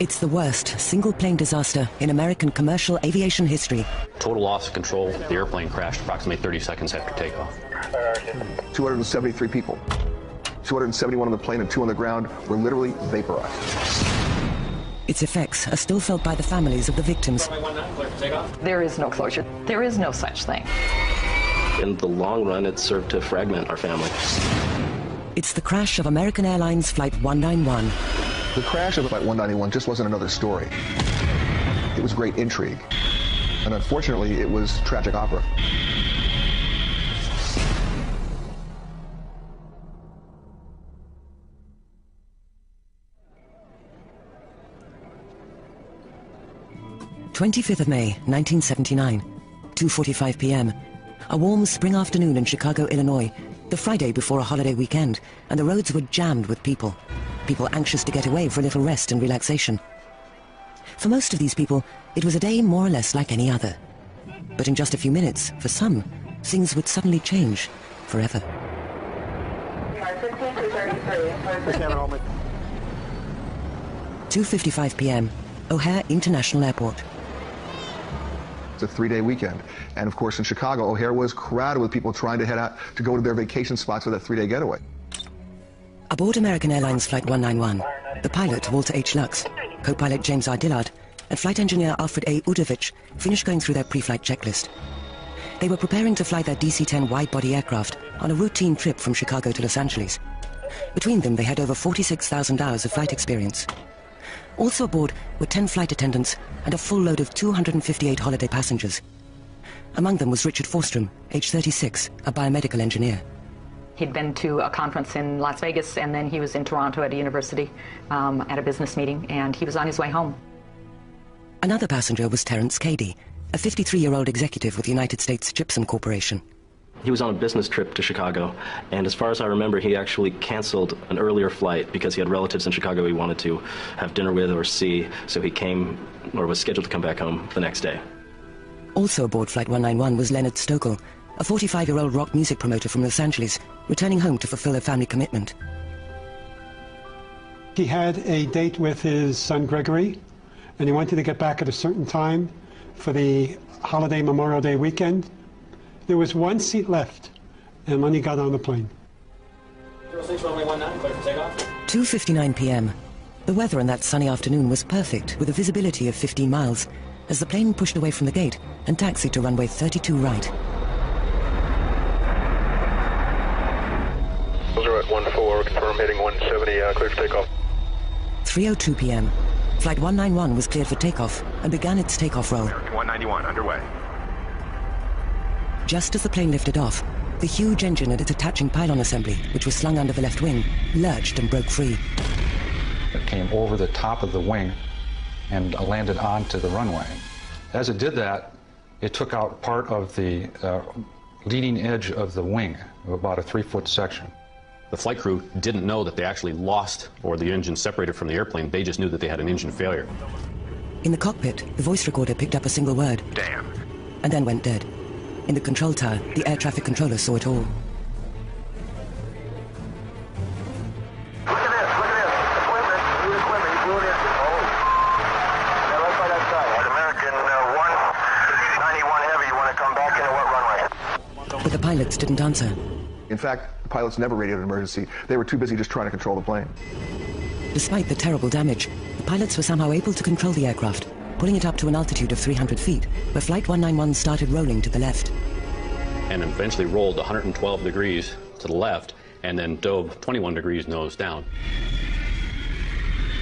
It's the worst single-plane disaster in American commercial aviation history. Total loss of control. The airplane crashed approximately 30 seconds after takeoff. 273 people. 271 on the plane and 2 on the ground were literally vaporized. Its effects are still felt by the families of the victims. There is no closure. There is no such thing. In the long run, it served to fragment our family. It's the crash of American Airlines Flight 191. The crash of Flight 191 just wasn't another story. It was great intrigue. And unfortunately, it was tragic opera. May 1979, 2:45 p.m. A warm spring afternoon in Chicago, Illinois, the Friday before a holiday weekend, and the roads were jammed with people. People anxious to get away for a little rest and relaxation. For most of these people, it was a day more or less like any other. But in just a few minutes, for some, things would suddenly change forever. 2:55 p.m., O'Hare International Airport. It's a 3-day weekend. And of course, in Chicago, O'Hare was crowded with people trying to head out to go to their vacation spots for that 3-day getaway. Aboard American Airlines Flight 191, the pilot, Walter H. Lux, co-pilot James R. Dillard, and flight engineer Alfred A. Udovich finished going through their pre-flight checklist. They were preparing to fly their DC-10 wide-body aircraft on a routine trip from Chicago to Los Angeles. Between them, they had over 46,000 hours of flight experience. Also aboard were 10 flight attendants and a full load of 258 holiday passengers. Among them was Richard Forstrom, age 36, a biomedical engineer. He'd been to a conference in Las Vegas, and then he was in Toronto at a university at a business meeting, and he was on his way home. Another passenger was Terence Cady, a 53-year-old executive with the United States Gypsum Corporation. He was on a business trip to Chicago, and as far as I remember, he actually canceled an earlier flight because he had relatives in Chicago he wanted to have dinner with or see, so he came, or was scheduled to come back home the next day. Also aboard Flight 191 was Leonard Stokel, a 45-year-old rock music promoter from Los Angeles, returning home to fulfill a family commitment. He had a date with his son Gregory, and he wanted to get back at a certain time for the holiday Memorial Day weekend. There was one seat left, and when he got on the plane. 2:59 p.m. The weather on that sunny afternoon was perfect, with a visibility of 15 miles, as the plane pushed away from the gate and taxied to runway 32 right. Those at 14, confirm heading 170, clear for takeoff. 3:02 p.m. Flight 191 was cleared for takeoff and began its takeoff roll. 191, underway. Just as the plane lifted off, the huge engine and its attaching pylon assembly, which was slung under the left wing, lurched and broke free. It came over the top of the wing and landed onto the runway. As it did that, it took out part of the leading edge of the wing, of about a 3-foot section. The flight crew didn't know that they actually lost or the engine separated from the airplane. They just knew that they had an engine failure. In the cockpit, the voice recorder picked up a single word. Damn. And then went dead. In the control tower, the air traffic controller saw it all. Look at this, equipment, new equipment, you blew it in. Oh. Yeah, right by that side. American 191 Heavy, you want to come back in at what runway? But the pilots didn't answer. In fact, the pilots never radioed an emergency. They were too busy just trying to control the plane. Despite the terrible damage, the pilots were somehow able to control the aircraft, pulling it up to an altitude of 300 feet, where Flight 191 started rolling to the left. And eventually rolled 112 degrees to the left, and then dove 21 degrees nose down.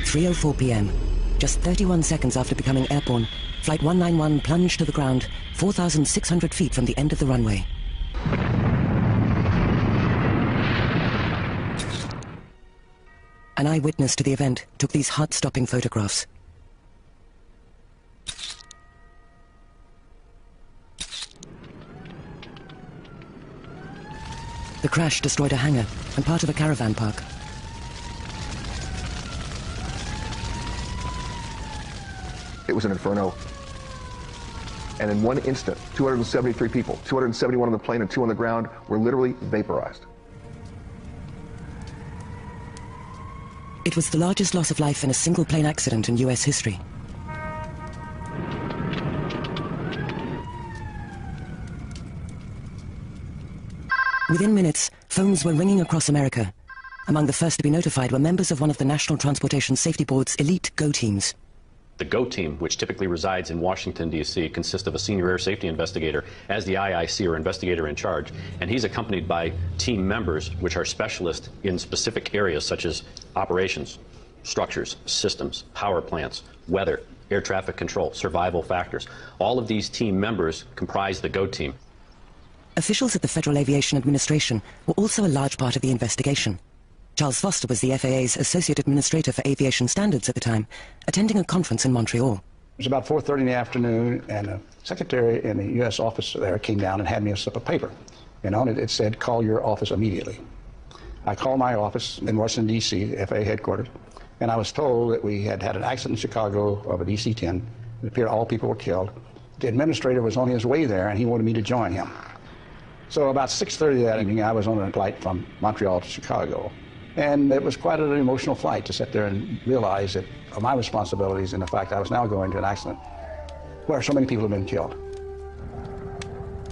3:04 p.m. Just 31 seconds after becoming airborne, Flight 191 plunged to the ground 4,600 feet from the end of the runway. An eyewitness to the event took these heart-stopping photographs. The crash destroyed a hangar and part of a caravan park. It was an inferno. And in one instant, 273 people, 271 on the plane and 2 on the ground, were literally vaporized. It was the largest loss of life in a single plane accident in US history. Within minutes, phones were ringing across America. Among the first to be notified were members of one of the National Transportation Safety Board's elite GO teams. The GO team, which typically resides in Washington, D.C., consists of a senior air safety investigator as the IIC, or investigator in charge, and he's accompanied by team members, which are specialists in specific areas such as operations, structures, systems, power plants, weather, air traffic control, survival factors. All of these team members comprise the GO team. Officials at the Federal Aviation Administration were also a large part of the investigation. Charles Foster was the FAA's Associate Administrator for Aviation Standards at the time, attending a conference in Montreal. It was about 4:30 in the afternoon, and a secretary in the U.S. office there came down and had me a slip of paper. And on it, it said, "Call your office immediately." I called my office in Washington, D.C., FAA headquarters, and I was told that we had had an accident in Chicago of a DC-10. It appeared all people were killed. The administrator was on his way there, and he wanted me to join him. So about 6:30 that evening, I was on a flight from Montreal to Chicago. And it was quite an emotional flight to sit there and realize that my responsibilities and the fact I was now going to an accident where so many people have been killed.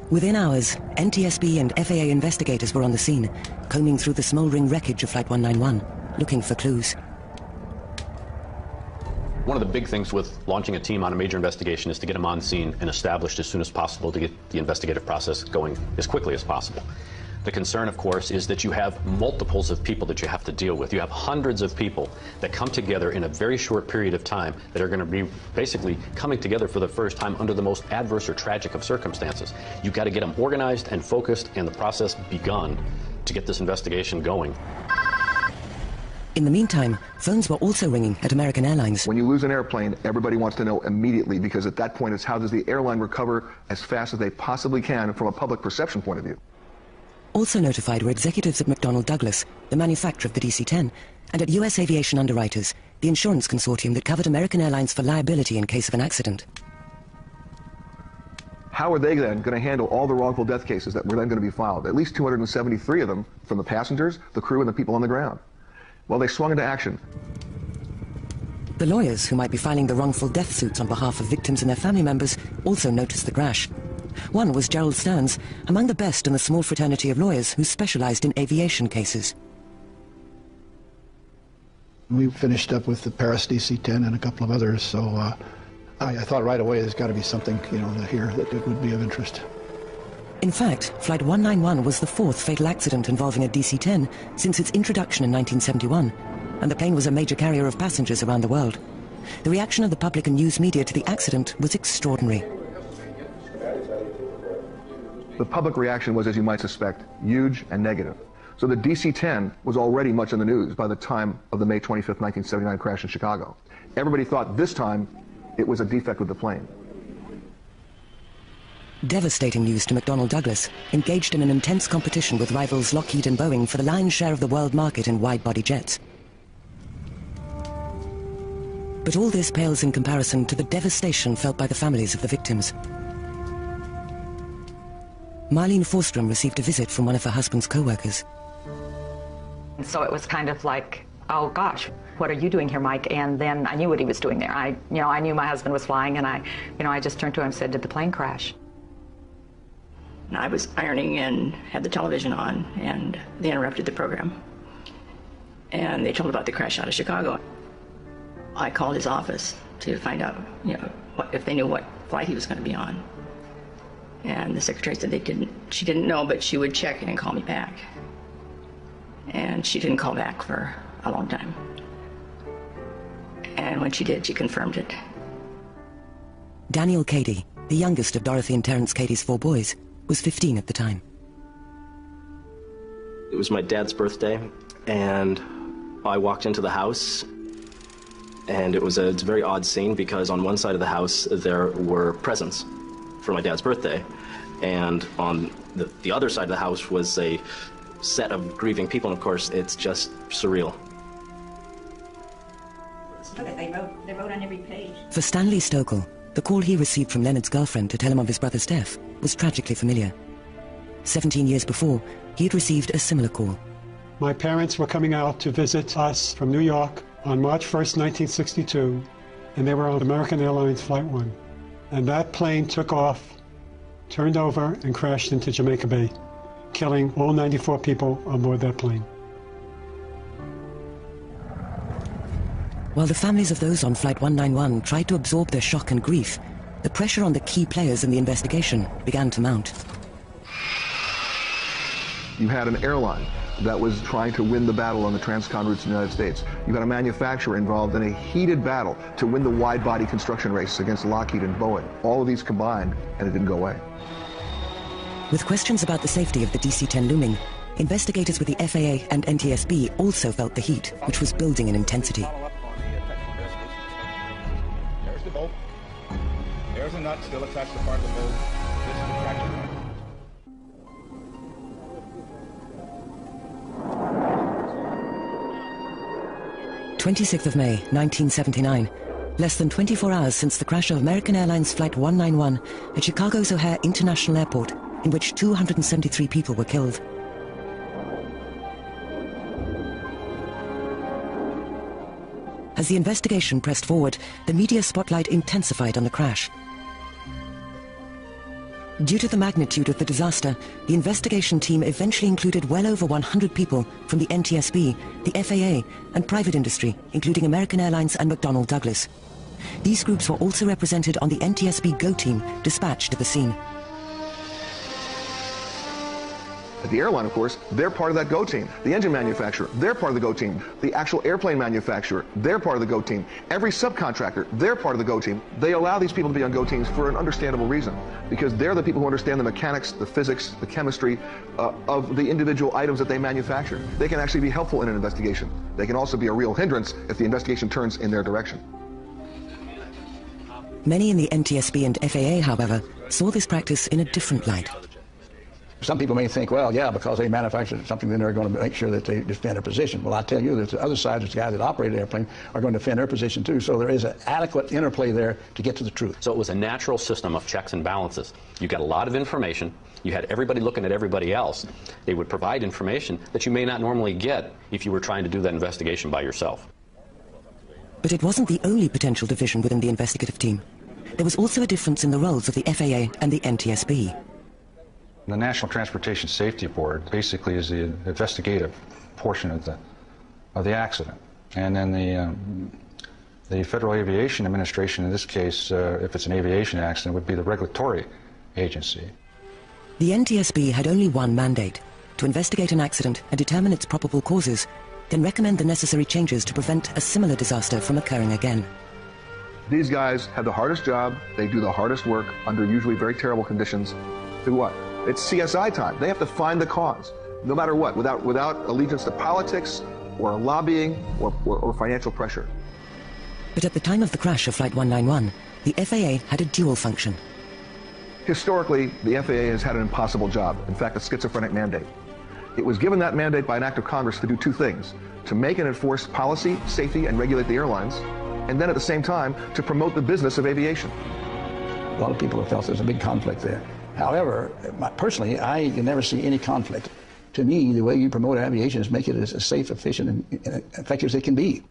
Within hours, NTSB and FAA investigators were on the scene, combing through the smoldering wreckage of Flight 191, looking for clues. One of the big things with launching a team on a major investigation is to get them on scene and established as soon as possible to get the investigative process going as quickly as possible. The concern, of course, is that you have multiples of people that you have to deal with. You have hundreds of people that come together in a very short period of time that are going to be basically coming together for the first time under the most adverse or tragic of circumstances. You've got to get them organized and focused and the process begun to get this investigation going. In the meantime, phones were also ringing at American Airlines. When you lose an airplane, everybody wants to know immediately, because at that point it's how does the airline recover as fast as they possibly can from a public perception point of view. Also notified were executives at McDonnell Douglas, the manufacturer of the DC-10, and at US Aviation Underwriters, the insurance consortium that covered American Airlines for liability in case of an accident. How are they then going to handle all the wrongful death cases that were then going to be filed? At least 273 of them from the passengers, the crew, and the people on the ground. Well, they swung into action. The lawyers who might be filing the wrongful death suits on behalf of victims and their family members also noticed the crash. One was Gerald Stearns, among the best in the small fraternity of lawyers who specialized in aviation cases. We finished up with the Paris DC-10 and a couple of others, so I thought right away there's got to be something, here that would be of interest. In fact, Flight 191 was the fourth fatal accident involving a DC-10 since its introduction in 1971, and the plane was a major carrier of passengers around the world. The reaction of the public and news media to the accident was extraordinary. The public reaction was, as you might suspect, huge and negative. So the DC-10 was already much in the news by the time of the May 25th, 1979 crash in Chicago. Everybody thought this time it was a defect with the plane. Devastating news to McDonnell Douglas, engaged in an intense competition with rivals Lockheed and Boeing for the lion's share of the world market in wide-body jets. But all this pales in comparison to the devastation felt by the families of the victims. Marlene Forstrom received a visit from one of her husband's co-workers. So it was kind of like, oh gosh, what are you doing here, Mike? And then I knew what he was doing there. I knew my husband was flying, and I just turned to him and said, did the plane crash? I was ironing and had the television on, and they interrupted the program. And they told about the crash out of Chicago. I called his office to find out, if they knew what flight he was going to be on. And the secretary said she didn't know, but she would check and call me back. And she didn't call back for a long time. And when she did, she confirmed it. Daniel Cady, the youngest of Dorothy and Terence Cady's 4 boys, was 15 at the time. It was my dad's birthday, and I walked into the house, and it's a very odd scene because on one side of the house there were presents for my dad's birthday, and on the other side of the house was a set of grieving people, and of course it's just surreal. They wrote on every page. For Stanley Stokel, the call he received from Leonard's girlfriend to tell him of his brother's death was tragically familiar. 17 years before, he had received a similar call. My parents were coming out to visit us from New York on March 1st, 1962, and they were on American Airlines Flight 1. And that plane took off, turned over, and crashed into Jamaica Bay, killing all 94 people on board that plane. While the families of those on Flight 191 tried to absorb their shock and grief, the pressure on the key players in the investigation began to mount. You had an airline that was trying to win the battle on the transcon routes in the United States. You had a manufacturer involved in a heated battle to win the wide-body construction race against Lockheed and Boeing. All of these combined, and it didn't go away. With questions about the safety of the DC-10 looming, investigators with the FAA and NTSB also felt the heat, which was building in intensity. There's the bolt. There's a nut still attached to part of the bolt. This is the fracture nut. 26th of May, 1979. Less than 24 hours since the crash of American Airlines Flight 191 at Chicago's O'Hare International Airport, in which 273 people were killed. As the investigation pressed forward, the media spotlight intensified on the crash. Due to the magnitude of the disaster, the investigation team eventually included well over 100 people from the NTSB, the FAA, and private industry, including American Airlines and McDonnell Douglas. These groups were also represented on the NTSB GO team dispatched to the scene. The airline, of course, they're part of that GO team. The engine manufacturer, they're part of the GO team. The actual airplane manufacturer, they're part of the GO team. Every subcontractor, they're part of the GO team. They allow these people to be on GO teams for an understandable reason, because they're the people who understand the mechanics, the physics, the chemistry of the individual items that they manufacture. They can actually be helpful in an investigation. They can also be a real hindrance if the investigation turns in their direction. Many in the NTSB and FAA, however, saw this practice in a different light. Some people may think, well, yeah, because they manufactured something, then they're going to make sure that they defend their position. Well, I tell you that the other side, the guys that operate the airplane, are going to defend their position too. So there is an adequate interplay there to get to the truth. So it was a natural system of checks and balances. You got a lot of information. You had everybody looking at everybody else. They would provide information that you may not normally get if you were trying to do that investigation by yourself. But it wasn't the only potential division within the investigative team. There was also a difference in the roles of the FAA and the NTSB. The National Transportation Safety Board basically is the investigative portion of the accident, and then the Federal Aviation Administration, in this case, if it's an aviation accident, would be the regulatory agency. The NTSB had only one mandate: to investigate an accident and determine its probable causes, then recommend the necessary changes to prevent a similar disaster from occurring again. These guys have the hardest job. They do the hardest work under usually very terrible conditions. Do what? It's CSI time. They have to find the cause, no matter what, without allegiance to politics or lobbying or financial pressure. But at the time of the crash of Flight 191, the FAA had a dual function. Historically, the FAA has had an impossible job, in fact, a schizophrenic mandate. It was given that mandate by an act of Congress to do two things: to make and enforce policy, safety, and regulate the airlines, and then at the same time to promote the business of aviation. A lot of people have felt there's a big conflict there. However, personally, I can never see any conflict. To me, the way you promote aviation is make it as safe, efficient, and effective as it can be.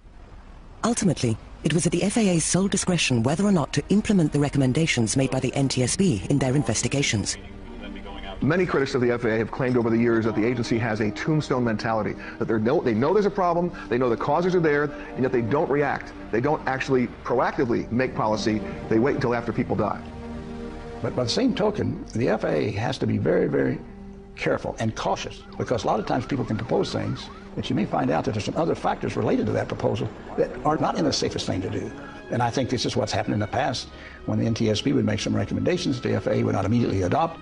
Ultimately, it was at the FAA's sole discretion whether or not to implement the recommendations made by the NTSB in their investigations. Many critics of the FAA have claimed over the years that the agency has a tombstone mentality, that they know there's a problem, they know the causes are there, and yet they don't react. They don't actually proactively make policy. They wait until after people die. But by the same token, the FAA has to be very, very careful and cautious, because a lot of times people can propose things that you may find out that there's some other factors related to that proposal that are not in the safest thing to do. And I think this is what's happened in the past, when the NTSB would make some recommendations the FAA would not immediately adopt.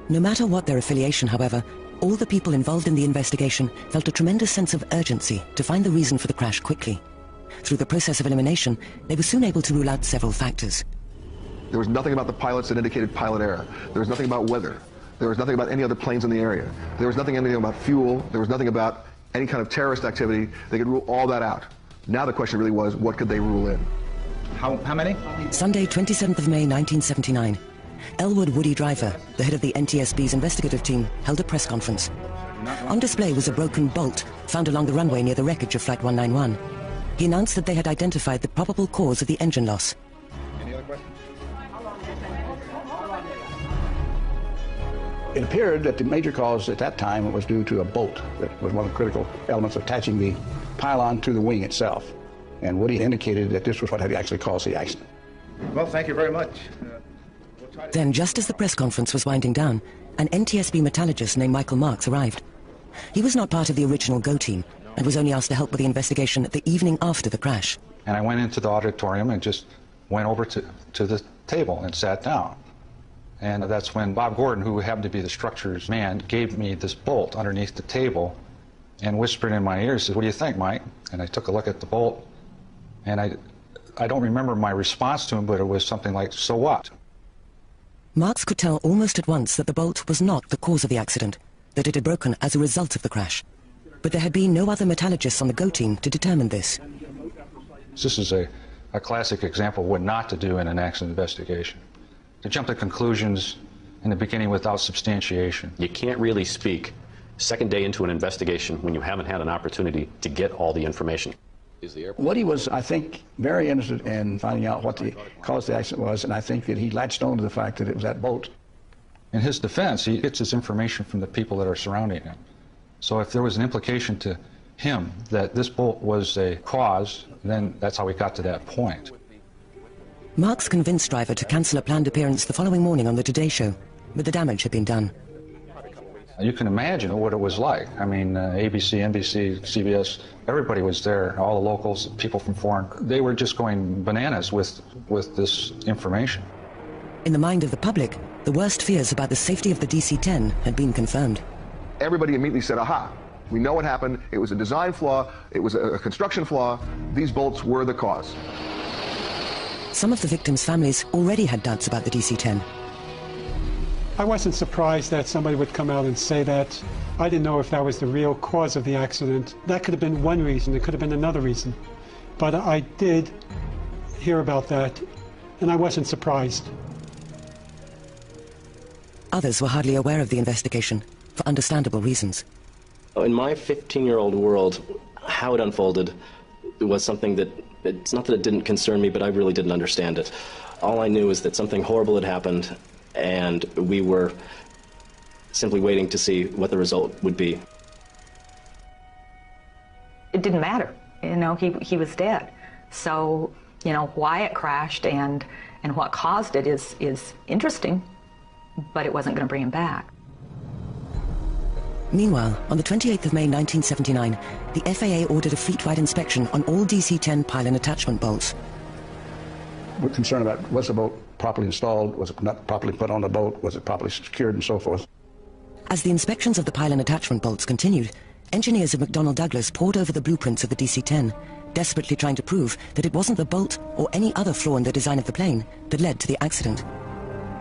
No matter what their affiliation, however, all the people involved in the investigation felt a tremendous sense of urgency to find the reason for the crash quickly. Through the process of elimination, they were soon able to rule out several factors. There was nothing about the pilots that indicated pilot error. There was nothing about weather. There was nothing about any other planes in the area. There was anything about fuel. There was nothing about any kind of terrorist activity. They could rule all that out. Now the question really was, what could they rule in? How many? Sunday, 27th of May, 1979. Elwood Woody Driver, the head of the NTSB's investigative team, held a press conference. On display was a broken bolt found along the runway near the wreckage of Flight 191. He announced that they had identified the probable cause of the engine loss. Any other questions? It appeared that the major cause at that time was due to a bolt that was one of the critical elements of attaching the pylon to the wing itself. And Woody indicated that this was what had actually caused the accident. Well, thank you very much. Then, just as the press conference was winding down, an ntsb metallurgist named Michael Marks arrived. He was not part of the original GO team and was only asked to help with the investigation the evening after the crash. And I went into the auditorium and just went over to the table and sat down. And that's when Bob Gordon, who happened to be the structures man, gave me this bolt underneath the table and whispered in my ear, said, "What do you think, Mike?" And I took a look at the bolt, and I don't remember my response to him, but it was something like, "So what?" Marks could tell almost at once that the bolt was not the cause of the accident, that it had broken as a result of the crash. But there had been no other metallurgists on the GO team to determine this. This is a classic example of what not to do in an accident investigation. To jump to conclusions in the beginning without substantiation. You can't really speak second day into an investigation when you haven't had an opportunity to get all the information. Woody was, I think, very interested in finding out what the cause of the accident was, and I think that he latched on to the fact that it was that bolt. In his defense, he gets his information from the people that are surrounding him. So if there was an implication to him that this bolt was a cause, then that's how we got to that point. Marks convinced Driver to cancel a planned appearance the following morning on the Today Show, but the damage had been done. You can imagine what it was like. I mean, ABC, NBC, CBS, everybody was there, all the locals, people from foreign. They were just going bananas with this information. In the mind of the public, the worst fears about the safety of the DC-10 had been confirmed. Everybody immediately said, aha, we know what happened. It was a design flaw. It was a construction flaw. These bolts were the cause. Some of the victims' families already had doubts about the DC-10. I wasn't surprised that somebody would come out and say that. I didn't know if that was the real cause of the accident. That could have been one reason. It could have been another reason. But I did hear about that, and I wasn't surprised. Others were hardly aware of the investigation, for understandable reasons. In my 15-year-old world, how it unfolded was something that, it's not that it didn't concern me, but I really didn't understand it. All I knew is that something horrible had happened, and we were simply waiting to see what the result would be. It didn't matter. You know, he was dead. So, you know, why it crashed and what caused it is interesting, but it wasn't going to bring him back. Meanwhile, on the 28th of May 1979, the FAA ordered a fleet-wide inspection on all DC-10 pylon attachment bolts. We're concerned about, was the boat properly installed? Was it not properly put on the boat? Was it properly secured and so forth? As the inspections of the pylon attachment bolts continued, engineers of McDonnell Douglas pored over the blueprints of the DC-10, desperately trying to prove that it wasn't the bolt or any other flaw in the design of the plane that led to the accident.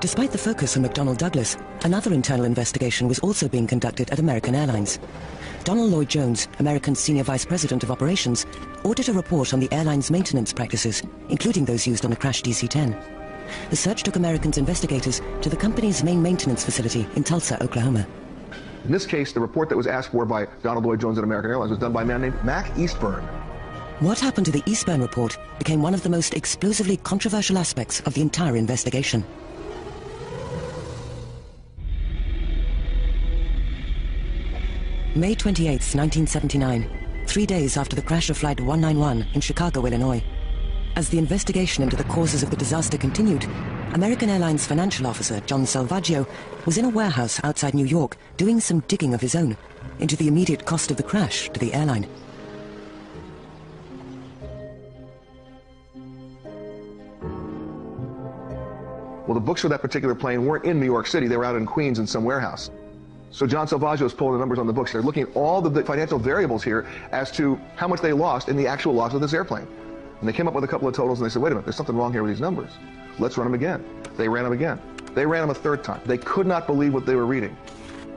Despite the focus on McDonnell Douglas, another internal investigation was also being conducted at American Airlines. Donald Lloyd Jones, American's Senior Vice President of Operations, ordered a report on the airline's maintenance practices, including those used on the crashed DC-10. The search took American's investigators to the company's main maintenance facility in Tulsa, Oklahoma. In this case, the report that was asked for by Donald Lloyd Jones at American Airlines was done by a man named Mac Eastburn. What happened to the Eastburn report became one of the most explosively controversial aspects of the entire investigation. May 28, 1979, 3 days after the crash of Flight 191 in Chicago, Illinois. As the investigation into the causes of the disaster continued, American Airlines financial officer John Salvaggio was in a warehouse outside New York doing some digging of his own into the immediate cost of the crash to the airline. Well, the books for that particular plane weren't in New York City. They were out in Queens in some warehouse. So John Salvaggio is pulling the numbers on the books. They're looking at all the financial variables here as to how much they lost in the actual loss of this airplane. And they came up with a couple of totals and they said, wait a minute, there's something wrong here with these numbers. Let's run them again. They ran them again. They ran them a third time. They could not believe what they were reading.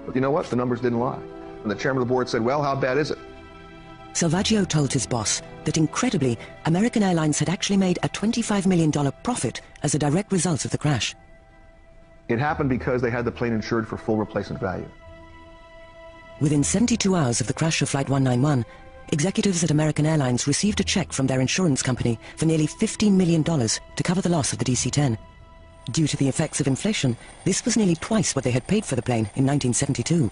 But you know what? The numbers didn't lie. And the chairman of the board said, well, how bad is it? Salvaggio told his boss that incredibly, American Airlines had actually made a $25 million profit as a direct result of the crash. It happened because they had the plane insured for full replacement value. Within 72 hours of the crash of Flight 191, executives at American Airlines received a check from their insurance company for nearly $15 million to cover the loss of the DC-10. Due to the effects of inflation, this was nearly twice what they had paid for the plane in 1972.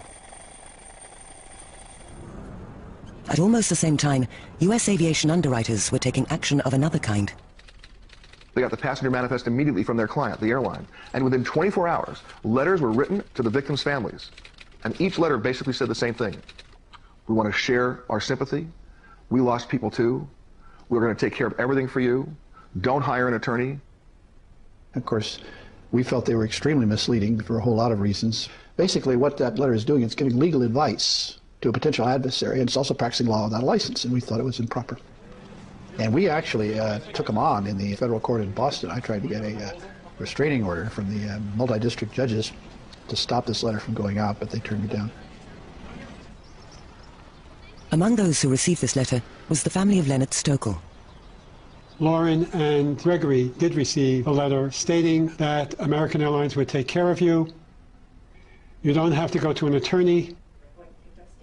At almost the same time, US aviation underwriters were taking action of another kind. They got the passenger manifest immediately from their client, the airline. And within 24 hours, letters were written to the victims' families. And each letter basically said the same thing. We want to share our sympathy. We lost people too. We're going to take care of everything for you. Don't hire an attorney. Of course, we felt they were extremely misleading for a whole lot of reasons. Basically, what that letter is doing, it's giving legal advice to a potential adversary, and it's also practicing law without a license, and we thought it was improper. And we actually took them on in the federal court in Boston. I tried to get a restraining order from the multi-district judges to stop this letter from going out, but they turned me down. Among those who received this letter was the family of Leonard Stokel. Lauren and Gregory did receive a letter stating that American Airlines would take care of you. You don't have to go to an attorney.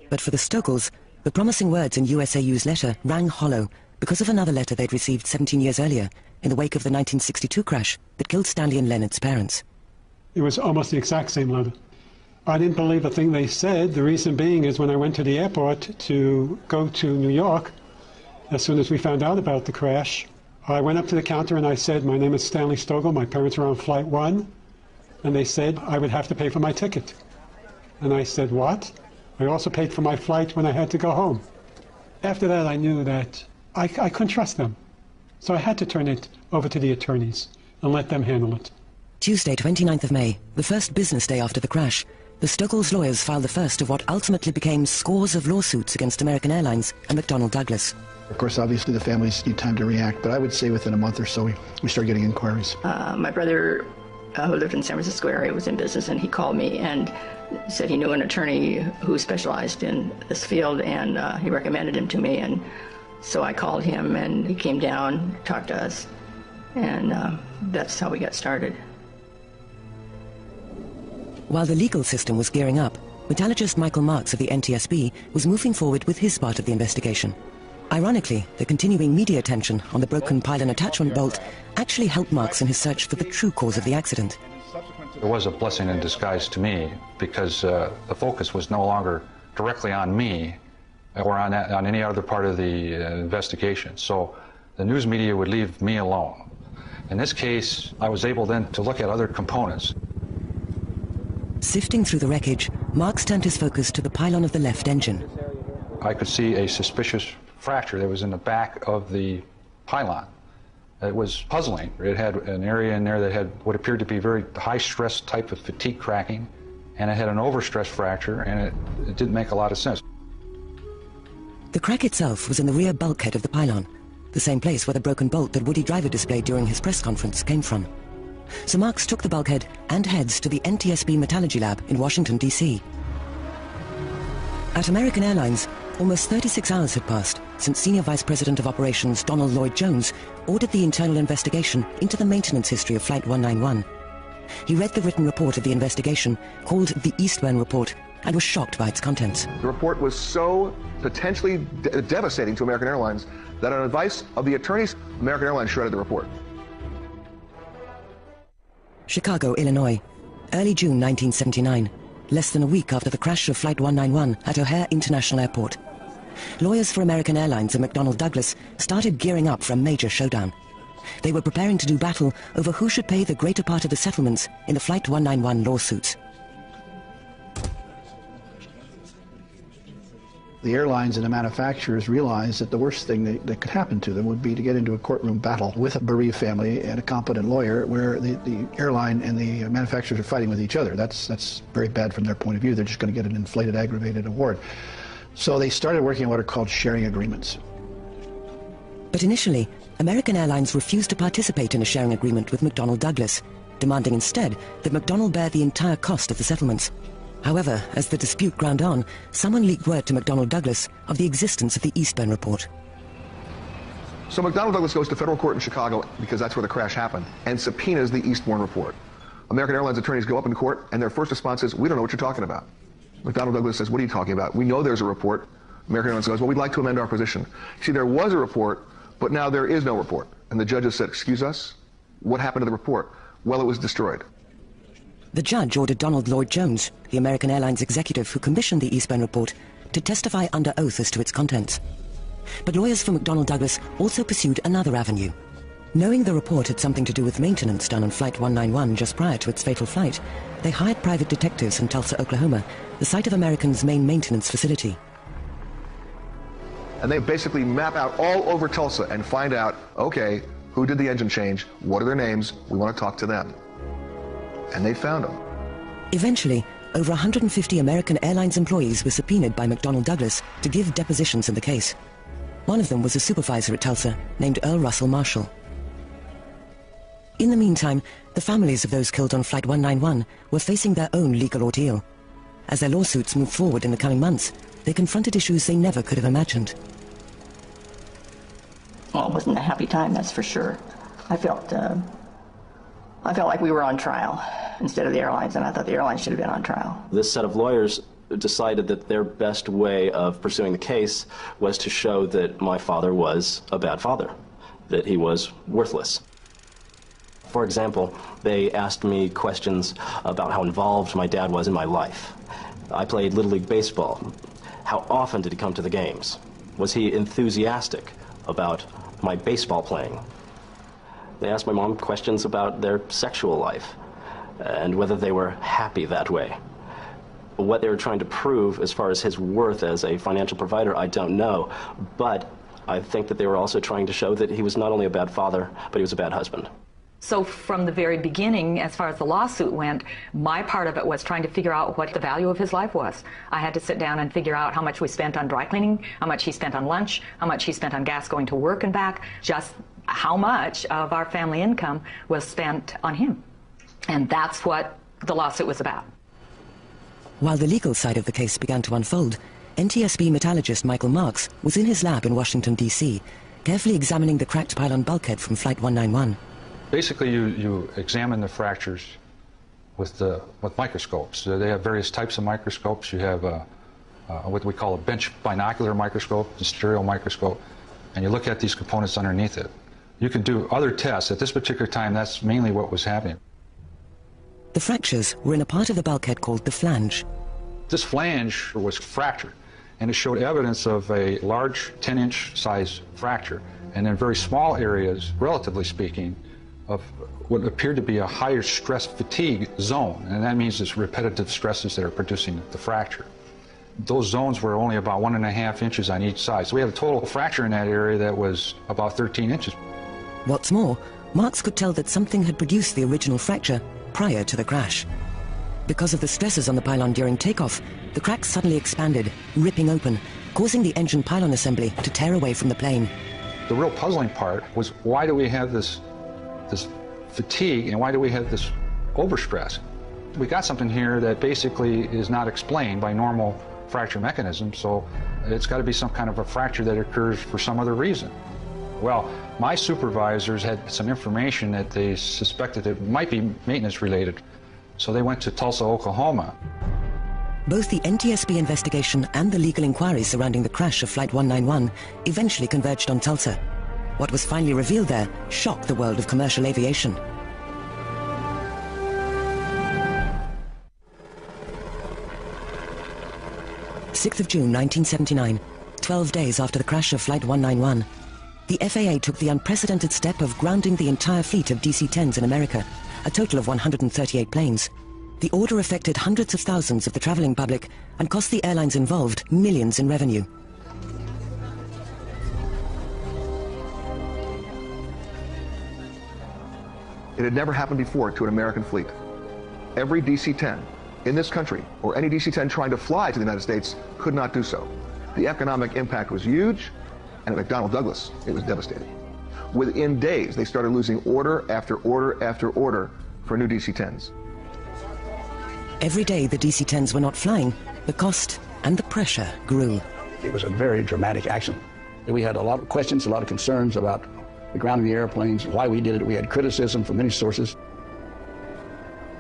But for the Stokels, the promising words in USAU's letter rang hollow because of another letter they'd received 17 years earlier in the wake of the 1962 crash that killed Stanley and Leonard's parents. It was almost the exact same letter. I didn't believe a thing they said. The reason being is when I went to the airport to go to New York, as soon as we found out about the crash, I went up to the counter and I said, "My name is Stanley Stogel, my parents were on Flight 1, and they said I would have to pay for my ticket." And I said, "What? I also paid for my flight when I had to go home." After that, I knew that I couldn't trust them. So I had to turn it over to the attorneys and let them handle it. Tuesday, 29th of May, the first business day after the crash, the Stokels' lawyers filed the first of what ultimately became scores of lawsuits against American Airlines and McDonnell Douglas. Of course, obviously, the families need time to react, but I would say within a month or so, we started getting inquiries. My brother, who lived in San Francisco area, was in business, and he called me and said he knew an attorney who specialized in this field, and he recommended him to me. And so I called him, and he came down, talked to us, and that's how we got started. While the legal system was gearing up, metallurgist Michael Marks of the NTSB was moving forward with his part of the investigation. Ironically, the continuing media attention on the broken pylon attachment bolt actually helped Marks in his search for the true cause of the accident. It was a blessing in disguise to me because the focus was no longer directly on me or on any other part of the investigation. So the news media would leave me alone. In this case, I was able then to look at other components. Sifting through the wreckage, Marks turned his focus to the pylon of the left engine. I could see a suspicious fracture that was in the back of the pylon. It was puzzling. It had an area in there that had what appeared to be very high-stress type of fatigue cracking, and it had an overstress fracture, and it didn't make a lot of sense. The crack itself was in the rear bulkhead of the pylon, the same place where the broken bolt that Woody Driver displayed during his press conference came from. So Marks took the bulkhead and heads to the NTSB Metallurgy Lab in Washington, D.C. At American Airlines, almost 36 hours had passed since Senior Vice President of Operations Donald Lloyd Jones ordered the internal investigation into the maintenance history of Flight 191. He read the written report of the investigation, called the Eastburn Report, and was shocked by its contents. The report was so potentially devastating to American Airlines that on advice of the attorneys, American Airlines shredded the report. Chicago, Illinois, early June 1979, less than a week after the crash of Flight 191 at O'Hare International Airport. Lawyers for American Airlines and McDonnell Douglas started gearing up for a major showdown. They were preparing to do battle over who should pay the greater part of the settlements in the Flight 191 lawsuits. The airlines and the manufacturers realized that the worst thing that could happen to them would be to get into a courtroom battle with a bereaved family and a competent lawyer where the airline and the manufacturers are fighting with each other. That's very bad from their point of view. They're just going to get an inflated, aggravated award. So they started working on what are called sharing agreements. But initially, American Airlines refused to participate in a sharing agreement with McDonnell Douglas, demanding instead that McDonnell bear the entire cost of the settlements. However, as the dispute ground on, someone leaked word to McDonnell Douglas of the existence of the Eastburn Report. So McDonnell Douglas goes to federal court in Chicago because that's where the crash happened and subpoenas the Eastburn Report. American Airlines attorneys go up in court and their first response is, "We don't know what you're talking about." McDonnell Douglas says, what are you talking about? We know there's a report. American Airlines goes, well, we'd like to amend our position. See, there was a report, but now there is no report. And the judges said, excuse us? What happened to the report? Well, it was destroyed. The judge ordered Donald Lloyd Jones, the American Airlines executive who commissioned the Eastbourne report, to testify under oath as to its contents. But lawyers for McDonnell Douglas also pursued another avenue. Knowing the report had something to do with maintenance done on Flight 191 just prior to its fatal flight, they hired private detectives in Tulsa, Oklahoma, the site of American's main maintenance facility. And they basically map out all over Tulsa and find out, okay, who did the engine change? What are their names? We want to talk to them. And they found them. Eventually, over 150 American Airlines employees were subpoenaed by McDonnell Douglas to give depositions in the case. One of them was a supervisor at Tulsa named Earl Russell Marshall. In the meantime, the families of those killed on Flight 191 were facing their own legal ordeal. As their lawsuits moved forward in the coming months, they confronted issues they never could have imagined. Well, it wasn't a happy time, that's for sure. I felt like we were on trial instead of the airlines, and I thought the airlines should have been on trial. This set of lawyers decided that their best way of pursuing the case was to show that my father was a bad father, that he was worthless. For example, they asked me questions about how involved my dad was in my life. I played Little League Baseball. How often did he come to the games? Was he enthusiastic about my baseball playing? They asked my mom questions about their sexual life and whether they were happy that way. What they were trying to prove as far as his worth as a financial provider, I don't know, but I think that they were also trying to show that he was not only a bad father, but he was a bad husband. So from the very beginning, as far as the lawsuit went, my part of it was trying to figure out what the value of his life was. I had to sit down and figure out how much we spent on dry cleaning, how much he spent on lunch, how much he spent on gas going to work and back, just how much of our family income was spent on him. And that's what the lawsuit was about. While the legal side of the case began to unfold, NTSB metallurgist Michael Marks was in his lab in Washington, D.C., carefully examining the cracked pylon bulkhead from Flight 191. Basically, you examine the fractures with microscopes. They have various types of microscopes. You have what we call a bench binocular microscope, a stereo microscope, and you look at these components underneath it. You can do other tests. At this particular time, that's mainly what was happening. The fractures were in a part of the bulkhead called the flange. This flange was fractured, and it showed evidence of a large 10-inch size fracture, and in very small areas, relatively speaking, of what appeared to be a higher stress fatigue zone, and that means it's repetitive stresses that are producing the fracture. Those zones were only about 1.5 inches on each side, so we had a total fracture in that area that was about 13 inches. What's more, Marks could tell that something had produced the original fracture prior to the crash. Because of the stresses on the pylon during takeoff, the cracks suddenly expanded, ripping open, causing the engine pylon assembly to tear away from the plane. The real puzzling part was, why do we have this fatigue, and why do we have this overstress? We got something here that basically is not explained by normal fracture mechanisms, so it's got to be some kind of a fracture that occurs for some other reason. Well, my supervisors had some information that they suspected it might be maintenance related, so they went to Tulsa, Oklahoma. Both the NTSB investigation and the legal inquiry surrounding the crash of Flight 191 eventually converged on Tulsa. What was finally revealed there shocked the world of commercial aviation. June 1979, 12 days after the crash of Flight 191, the FAA took the unprecedented step of grounding the entire fleet of DC-10s in America, a total of 138 planes. The order affected hundreds of thousands of the traveling public and cost the airlines involved millions in revenue. It had never happened before to an American fleet. Every DC-10 in this country, or any DC-10 trying to fly to the United States, could not do so. The economic impact was huge, and at McDonnell Douglas, it was devastating. Within days, they started losing order after order after order for new DC-10s. Every day the DC-10s were not flying, the cost and the pressure grew. It was a very dramatic action. We had a lot of questions, a lot of concerns about the grounding of the airplanes, why we did it. We had criticism from many sources.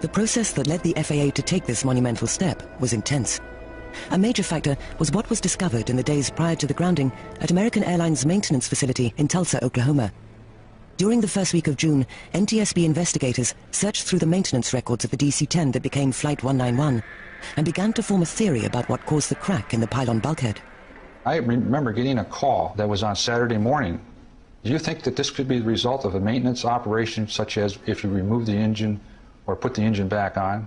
The process that led the FAA to take this monumental step was intense. A major factor was what was discovered in the days prior to the grounding at American Airlines maintenance facility in Tulsa, Oklahoma. During the first week of June, NTSB investigators searched through the maintenance records of the DC-10 that became Flight 191 and began to form a theory about what caused the crack in the pylon bulkhead. I remember getting a call that was on Saturday morning. Do you think that this could be the result of a maintenance operation, such as if you remove the engine or put the engine back on?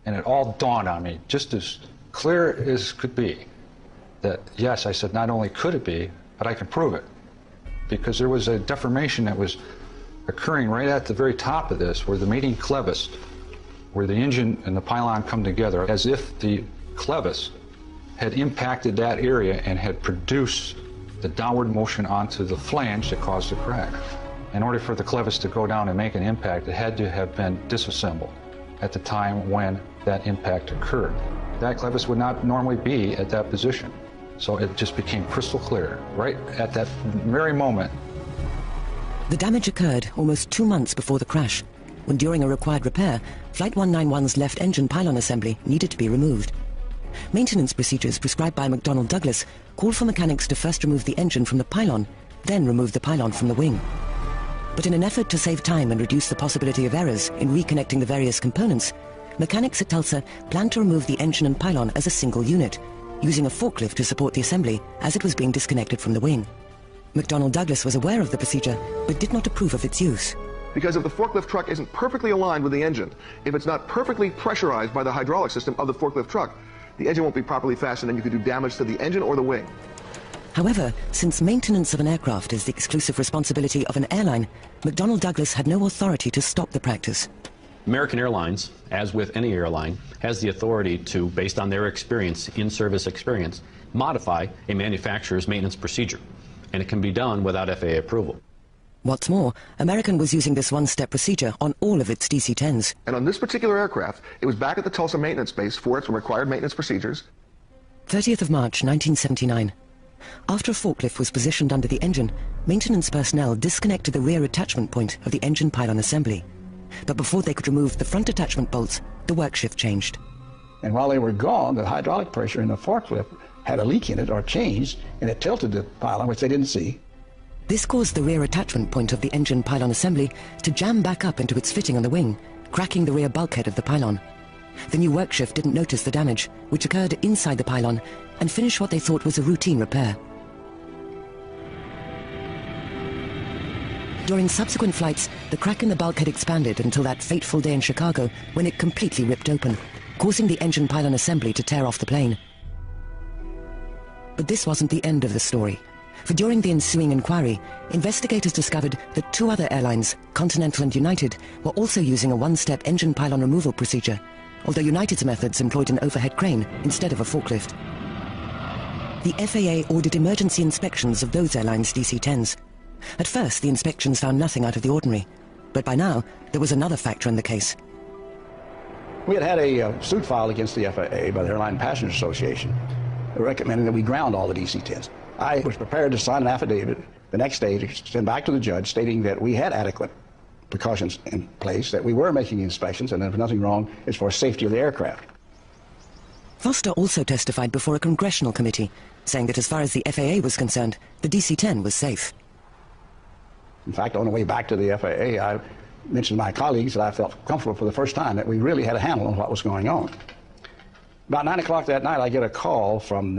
And it all dawned on me, just as clear as could be, that yes, I said, not only could it be, but I can prove it. Because there was a deformation that was occurring right at the very top of this, where the mating clevis, where the engine and the pylon come together, as if the clevis had impacted that area and had produced the downward motion onto the flange that caused the crack. In order for the clevis to go down and make an impact, it had to have been disassembled at the time when that impact occurred. That clevis would not normally be at that position. So it just became crystal clear, right at that very moment. The damage occurred almost 2 months before the crash, when during a required repair, Flight 191's left engine pylon assembly needed to be removed. Maintenance procedures prescribed by McDonnell Douglas called for mechanics to first remove the engine from the pylon, then remove the pylon from the wing. But in an effort to save time and reduce the possibility of errors in reconnecting the various components, mechanics at Tulsa planned to remove the engine and pylon as a single unit, using a forklift to support the assembly as it was being disconnected from the wing. McDonnell Douglas was aware of the procedure, but did not approve of its use. Because if the forklift truck isn't perfectly aligned with the engine, if it's not perfectly pressurized by the hydraulic system of the forklift truck, the engine won't be properly fastened and you could do damage to the engine or the wing. However, since maintenance of an aircraft is the exclusive responsibility of an airline, McDonnell Douglas had no authority to stop the practice. American Airlines, as with any airline, has the authority to, based on their experience, in-service experience, modify a manufacturer's maintenance procedure. And it can be done without FAA approval. What's more, American was using this one-step procedure on all of its DC-10s. And on this particular aircraft, it was back at the Tulsa maintenance base for its required maintenance procedures. 30th of March, 1979. After a forklift was positioned under the engine, maintenance personnel disconnected the rear attachment point of the engine pylon assembly. But before they could remove the front attachment bolts, the work shift changed. And while they were gone, the hydraulic pressure in the forklift had a leak in it or changed, and it tilted the pylon, which they didn't see. This caused the rear attachment point of the engine pylon assembly to jam back up into its fitting on the wing, cracking the rear bulkhead of the pylon. The new work shift didn't notice the damage, which occurred inside the pylon, and finished what they thought was a routine repair. During subsequent flights, the crack in the bulkhead expanded until that fateful day in Chicago when it completely ripped open, causing the engine pylon assembly to tear off the plane. But this wasn't the end of the story, for during the ensuing inquiry, investigators discovered that 2 other airlines, Continental and United, were also using a one-step engine pylon removal procedure, although United's methods employed an overhead crane instead of a forklift. The FAA ordered emergency inspections of those airlines' DC-10s. At first, the inspections found nothing out of the ordinary, but by now, there was another factor in the case. We had a suit filed against the FAA by the Airline Passenger Association, recommending that we ground all the DC-10s. I was prepared to sign an affidavit the next day to send back to the judge stating that we had adequate precautions in place, that we were making inspections, and there was nothing wrong as far as safety of the aircraft. Foster also testified before a congressional committee, saying that as far as the FAA was concerned, the DC-10 was safe. In fact, on the way back to the FAA, I mentioned to my colleagues that I felt comfortable for the first time that we really had a handle on what was going on. About 9 o'clock that night, I get a call from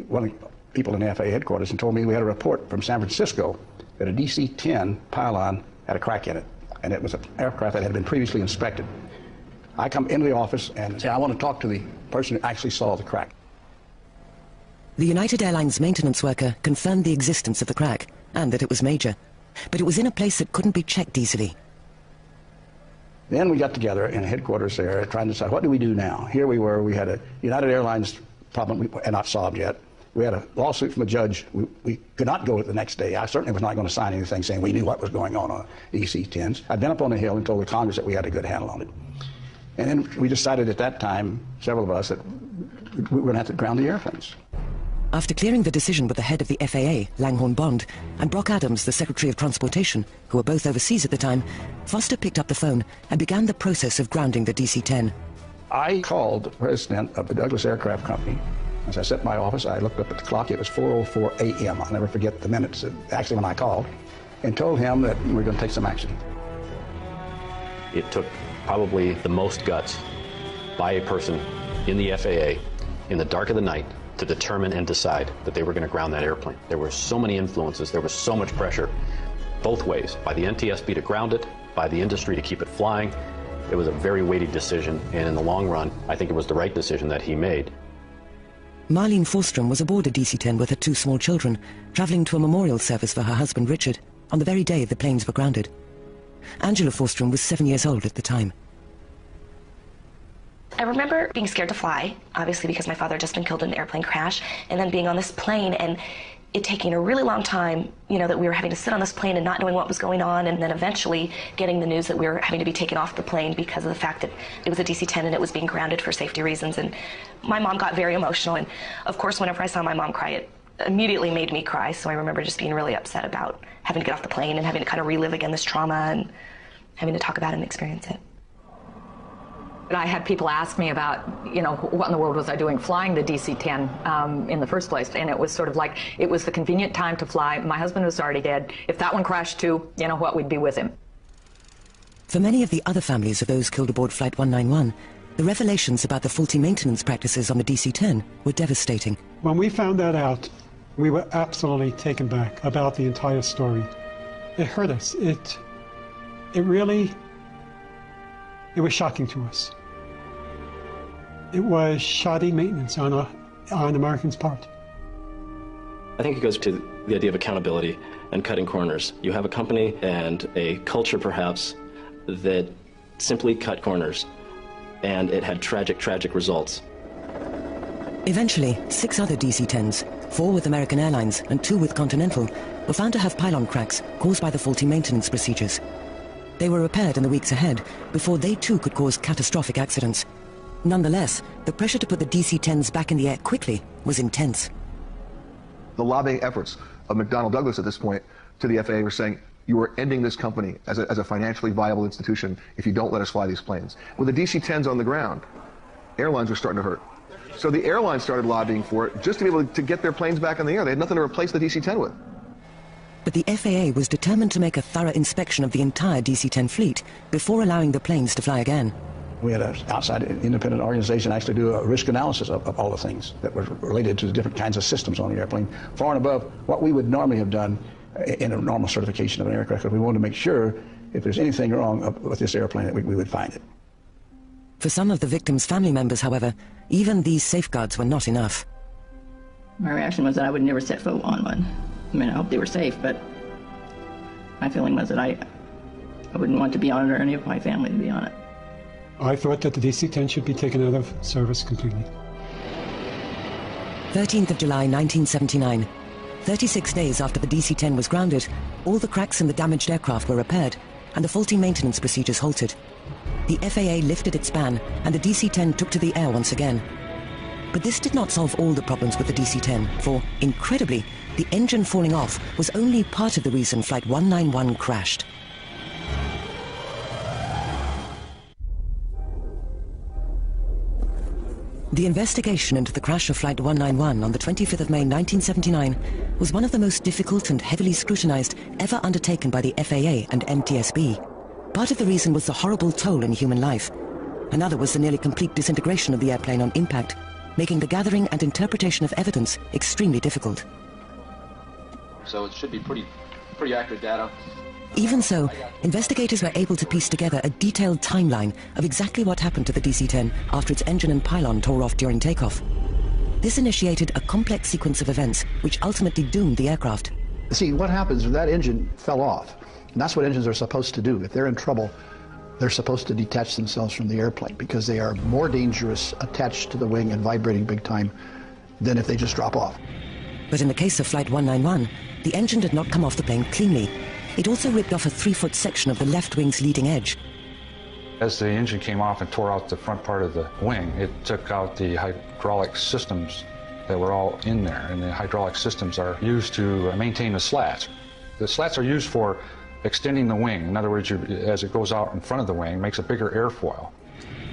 one of the people in the FAA headquarters and told me we had a report from San Francisco that a DC-10 pylon had a crack in it, and it was an aircraft that had been previously inspected. I come into the office and say, I want to talk to the person who actually saw the crack. The United Airlines maintenance worker confirmed the existence of the crack and that it was major, but it was in a place that couldn't be checked easily. Then we got together in headquarters there trying to decide, what do we do now? Here we were, we had a United Airlines problem we had not solved yet. We had a lawsuit from a judge. We could not go the next day. I certainly was not going to sign anything saying we knew what was going on DC-10s. I'd been up on the Hill and told the Congress that we had a good handle on it. And then we decided at that time, several of us, that we were going to have to ground the airplanes. After clearing the decision with the head of the FAA, Langhorne Bond, and Brock Adams, the Secretary of Transportation, who were both overseas at the time, Foster picked up the phone and began the process of grounding the DC-10. I called the president of the Douglas Aircraft Company. As I sat in my office, I looked up at the clock. It was 4:04 a.m. I'll never forget the minutes, actually, when I called, and told him that we were going to take some action. It took probably the most guts by a person in the FAA in the dark of the night to determine and decide that they were going to ground that airplane. There were so many influences, there was so much pressure both ways, by the NTSB to ground it, by the industry to keep it flying. It was a very weighty decision, and in the long run, I think it was the right decision that he made. Marlene Forstrom was aboard a DC-10 with her 2 small children, traveling to a memorial service for her husband Richard on the very day the planes were grounded. Angela Forstrom was 7 years old at the time. I remember being scared to fly, obviously because my father had just been killed in an airplane crash, and then being on this plane and it taking a really long time, you know, that we were having to sit on this plane and not knowing what was going on, and then eventually getting the news that we were having to be taken off the plane because of the fact that it was a DC-10 and it was being grounded for safety reasons. And my mom got very emotional, and of course whenever I saw my mom cry, it immediately made me cry. So I remember just being really upset about having to get off the plane and having to kind of relive again this trauma and having to talk about it and experience it. I had people ask me about, you know, what in the world was I doing flying the DC-10 in the first place, and it was sort of like, it was the convenient time to fly. My husband was already dead. If that one crashed too, you know what, we'd be with him. For many of the other families of those killed aboard Flight 191, the revelations about the faulty maintenance practices on the DC-10 were devastating. When we found that out, we were absolutely taken back about the entire story. It hurt us. It was shocking to us. It was shoddy maintenance on Americans' part. I think it goes to the idea of accountability and cutting corners. You have a company and a culture, perhaps, that simply cut corners, and it had tragic, tragic results. Eventually, 6 other DC-10s, 4 with American Airlines and 2 with Continental, were found to have pylon cracks caused by the faulty maintenance procedures. They were repaired in the weeks ahead before they too could cause catastrophic accidents. Nonetheless, the pressure to put the DC-10s back in the air quickly was intense. The lobbying efforts of McDonnell Douglas at this point to the FAA were saying, you are ending this company as a financially viable institution if you don't let us fly these planes. With the DC-10s on the ground, airlines were starting to hurt. So the airlines started lobbying for it just to be able to get their planes back in the air. They had nothing to replace the DC-10 with. But the FAA was determined to make a thorough inspection of the entire DC-10 fleet before allowing the planes to fly again. We had an outside independent organization actually do a risk analysis of all the things that were related to the different kinds of systems on the airplane, far and above what we would normally have done in a normal certification of an aircraft, because we wanted to make sure if there's anything wrong with this airplane that we would find it. For some of the victims' family members, however, even these safeguards were not enough. My reaction was that I would never set foot on one. I mean, I hope they were safe, but my feeling was that I wouldn't want to be on it or any of my family to be on it. I thought that the DC-10 should be taken out of service completely. 13th of July, 1979. 36 days after the DC-10 was grounded, all the cracks in the damaged aircraft were repaired, and the faulty maintenance procedures halted. The FAA lifted its ban, and the DC-10 took to the air once again. But this did not solve all the problems with the DC-10, for, incredibly, the engine falling off was only part of the reason Flight 191 crashed. The investigation into the crash of Flight 191 on the 25th of May 1979 was one of the most difficult and heavily scrutinized ever undertaken by the FAA and NTSB. Part of the reason was the horrible toll in human life. Another was the nearly complete disintegration of the airplane on impact, making the gathering and interpretation of evidence extremely difficult. So it should be pretty accurate data. Even so, investigators were able to piece together a detailed timeline of exactly what happened to the DC-10 after its engine and pylon tore off during takeoff. This initiated a complex sequence of events which ultimately doomed the aircraft. See, what happens when that engine fell off, and that's what engines are supposed to do. If they're in trouble, they're supposed to detach themselves from the airplane because they are more dangerous attached to the wing and vibrating big time than if they just drop off. But in the case of Flight 191, the engine did not come off the plane cleanly. It also ripped off a 3-foot section of the left wing's leading edge. As the engine came off and tore out the front part of the wing, it took out the hydraulic systems that were all in there, and the hydraulic systems are used to maintain the slats. The slats are used for extending the wing. In other words, as it goes out in front of the wing, it makes a bigger airfoil.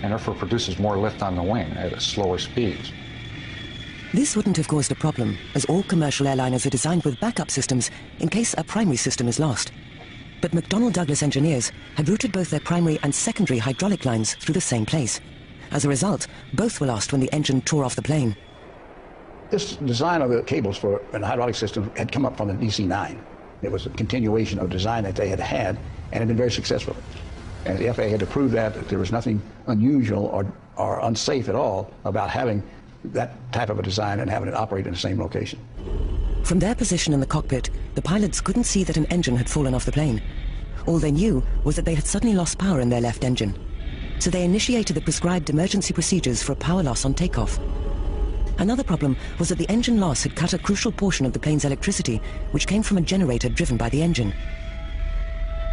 and therefore produces more lift on the wing at slower speeds. This wouldn't have caused a problem, as all commercial airliners are designed with backup systems in case a primary system is lost. But McDonnell Douglas engineers had routed both their primary and secondary hydraulic lines through the same place. As a result, both were lost when the engine tore off the plane. This design of the cables for an hydraulic system had come up from the DC-9. It was a continuation of design that they had and had been very successful. And the FAA had to prove that there was nothing unusual or unsafe at all about having that type of a design and having it operate in the same location. From their position in the cockpit, the pilots couldn't see that an engine had fallen off the plane. All they knew was that they had suddenly lost power in their left engine. So they initiated the prescribed emergency procedures for a power loss on takeoff. Another problem was that the engine loss had cut a crucial portion of the plane's electricity, which came from a generator driven by the engine.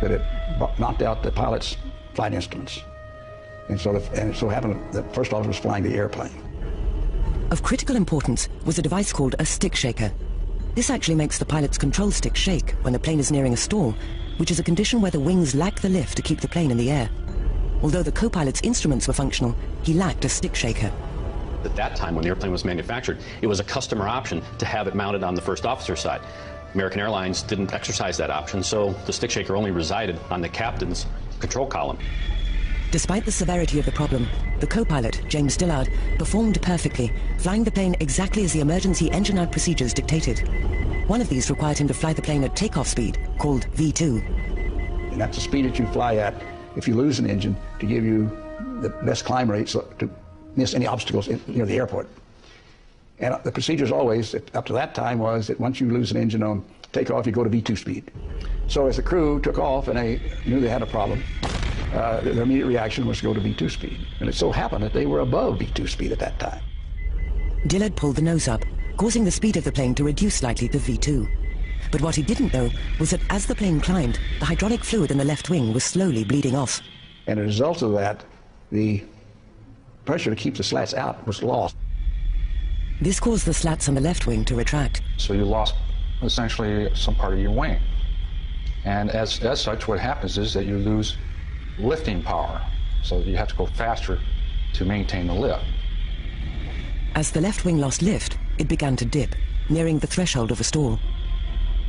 That it knocked out the pilot's flight instruments. And so it so happened that the first officer was flying the airplane. Of critical importance was a device called a stick shaker. This actually makes the pilot's control stick shake when the plane is nearing a stall, which is a condition where the wings lack the lift to keep the plane in the air. Although the co-pilot's instruments were functional, he lacked a stick shaker. At that time, when the airplane was manufactured, it was a customer option to have it mounted on the first officer's side. American Airlines didn't exercise that option, so the stick shaker only resided on the captain's control column. Despite the severity of the problem, the co-pilot, James Dillard, performed perfectly, flying the plane exactly as the emergency engine-out procedures dictated. One of these required him to fly the plane at takeoff speed, called V2. And that's the speed that you fly at if you lose an engine, to give you the best climb rate so to miss any obstacles near the airport. And the procedures always, up to that time, was that once you lose an engine on takeoff, you go to V2 speed. So as the crew took off and they knew they had a problem, their immediate reaction was to go to V2 speed. And it so happened that they were above V2 speed at that time. Dillard pulled the nose up, causing the speed of the plane to reduce slightly to V2. But what he didn't know was that as the plane climbed, the hydraulic fluid in the left wing was slowly bleeding off. And as a result of that, the pressure to keep the slats out was lost. This caused the slats on the left wing to retract. So you lost essentially some part of your wing. And as such, what happens is that you lose lifting power. So you have to go faster to maintain the lift. As the left wing lost lift, it began to dip, nearing the threshold of a stall.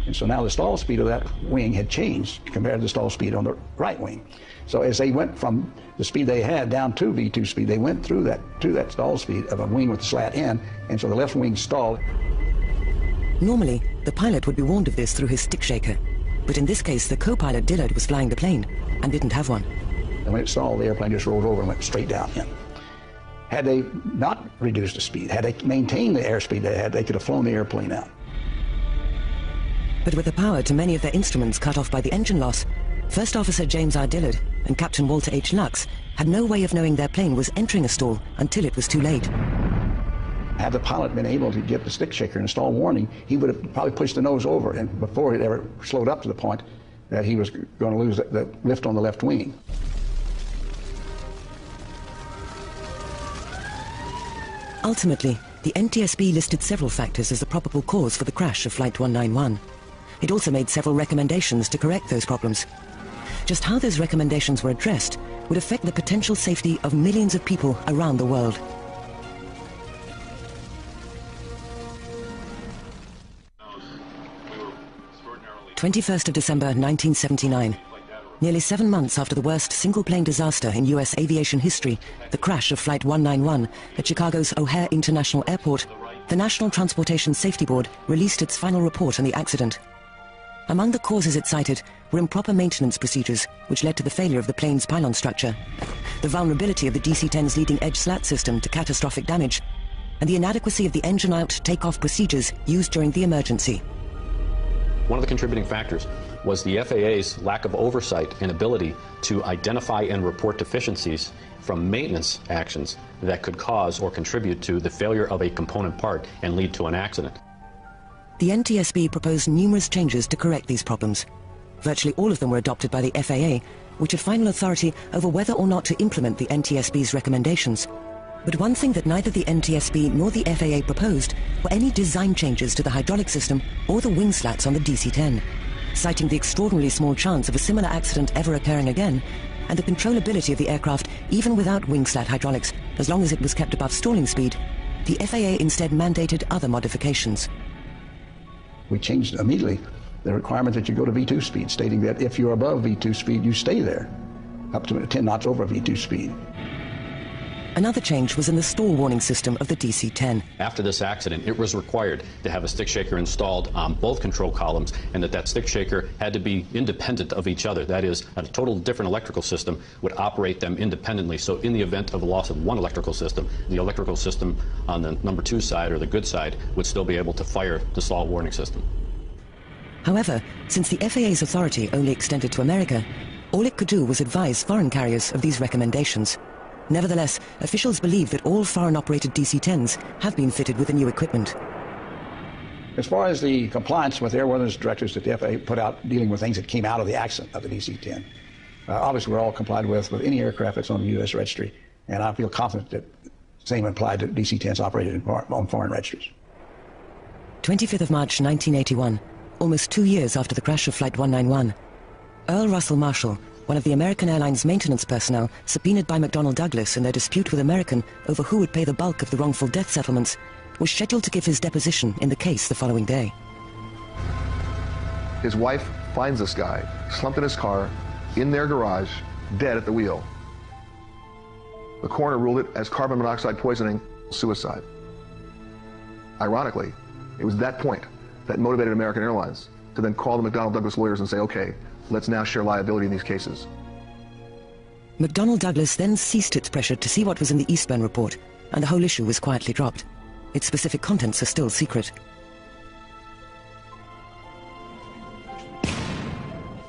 And so now the stall speed of that wing had changed compared to the stall speed on the right wing. So as they went from the speed they had down to V2 speed, they went through that stall speed of a wing with a slat in, and so the left wing stalled. Normally, the pilot would be warned of this through his stick shaker. But in this case, the co-pilot Dillard was flying the plane and didn't have one. And when it stalled, the airplane just rolled over and went straight down in. Had they not reduced the speed, had they maintained the airspeed they had, they could have flown the airplane out. But with the power to many of their instruments cut off by the engine loss, First Officer James R. Dillard and Captain Walter H. Lux had no way of knowing their plane was entering a stall until it was too late. Had the pilot been able to get the stick shaker and stall warning, he would have probably pushed the nose over, and before it ever slowed up to the point that he was going to lose the lift on the left wing. Ultimately, the NTSB listed several factors as the probable cause for the crash of Flight 191. It also made several recommendations to correct those problems. Just how those recommendations were addressed would affect the potential safety of millions of people around the world. December 1979. Nearly 7 months after the worst single-plane disaster in U.S. aviation history, the crash of Flight 191 at Chicago's O'Hare International Airport, the National Transportation Safety Board released its final report on the accident. Among the causes it cited were improper maintenance procedures, which led to the failure of the plane's pylon structure, the vulnerability of the DC-10's leading-edge slat system to catastrophic damage, and the inadequacy of the engine-out takeoff procedures used during the emergency. One of the contributing factors was the FAA's lack of oversight and ability to identify and report deficiencies from maintenance actions that could cause or contribute to the failure of a component part and lead to an accident. The NTSB proposed numerous changes to correct these problems. Virtually all of them were adopted by the FAA, which had final authority over whether or not to implement the NTSB's recommendations. But one thing that neither the NTSB nor the FAA proposed were any design changes to the hydraulic system or the wing slats on the DC-10. citing the extraordinarily small chance of a similar accident ever occurring again, and the controllability of the aircraft even without wing-slat hydraulics, as long as it was kept above stalling speed, the FAA instead mandated other modifications. We changed immediately the requirement that you go to V2 speed, stating that if you're above V2 speed, you stay there, up to 10 knots over V2 speed. Another change was in the stall warning system of the DC-10. After this accident, it was required to have a stick shaker installed on both control columns, and that stick shaker had to be independent of each other. That is, a total different electrical system would operate them independently. So in the event of a loss of one electrical system, the electrical system on the number 2 side, or the good side, would still be able to fire the stall warning system. However, since the FAA's authority only extended to America, all it could do was advise foreign carriers of these recommendations. Nevertheless, officials believe that all foreign-operated DC-10s have been fitted with the new equipment. As far as the compliance with airworthiness directives that the FAA put out dealing with things that came out of the accident of the DC-10, obviously we're all complied with any aircraft that's on the U.S. registry, and I feel confident that the same applied to DC-10s operated on foreign registries. 25th of March 1981, almost 2 years after the crash of Flight 191, Earl Russell Marshall, one of the American Airlines maintenance personnel subpoenaed by McDonnell Douglas in their dispute with American over who would pay the bulk of the wrongful death settlements, was scheduled to give his deposition in the case the following day. His wife finds this guy slumped in his car in their garage, dead at the wheel. The coroner ruled it as carbon monoxide poisoning, suicide. Ironically, it was that point that motivated American Airlines to then call the McDonnell Douglas lawyers and say, okay, let's now share liability in these cases. McDonnell Douglas then ceased its pressure to see what was in the Eastburn report, and the whole issue was quietly dropped. Its specific contents are still secret.